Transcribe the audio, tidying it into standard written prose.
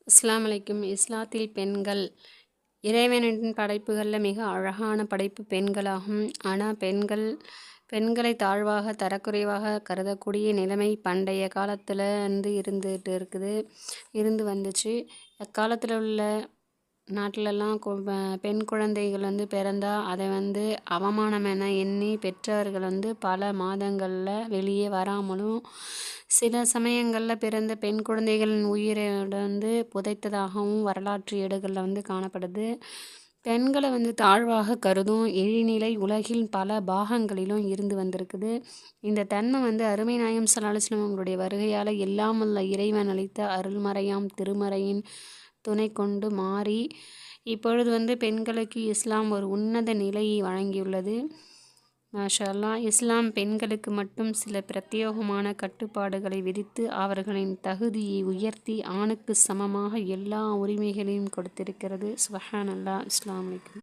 அஸ்ஸலாமு அலைக்கும். இஸ்லாத்தில் பெண்கள் இறைவனின் படைப்புகளில் மிக அழகான படைப்பு பெண்களாகும். ஆனால் பெண்களை தாழ்வாக தரக்குறைவாக கருதக்கூடிய நிலைமை பண்டைய காலத்தில் இருந்து வந்துச்சு. அக்காலத்தில் உள்ள நாட்டிலெல்லாம் பெண் குழந்தைகள் பிறந்தால் அதை அவமானம் என எண்ணி பெற்றோர்கள் பல மாதங்களில் வெளியே வராமலும், சில சமயங்களில் பிறந்த பெண் குழந்தைகளின் உயிரை புதைத்ததாகவும் வரலாற்று ஏடுகளில் காணப்படுது. பெண்களை தாழ்வாக கருதும் இழிநிலை உலகில் பல பாகங்களிலும் இருந்து வந்திருக்குது. இந்த தன்மை அருமை நாயகம் ஸல்லல்லாஹு அலைஹி வஸல்லம் அவங்களுடைய வருகையால் எல்லாம் உள்ள இறைவன் அளித்த அருள்மறையாம் திருமறையின் துணை கொண்டு மாறி இப்பொழுது பெண்களுக்கு இஸ்லாம் ஒரு உன்னத நிலையை வழங்கியுள்ளது. மாஷா அல்லாஹ். இஸ்லாம் பெண்களுக்கு மட்டும் சில பிரத்யேகமான கட்டுப்பாடுகளை விதித்து அவர்களின் தகுதியை உயர்த்தி ஆணுக்கு சமமாக எல்லா உரிமைகளையும் கொடுத்திருக்கிறது. சுப்ஹானல்லாஹ். அஸ்ஸலாமு அலைக்கும்.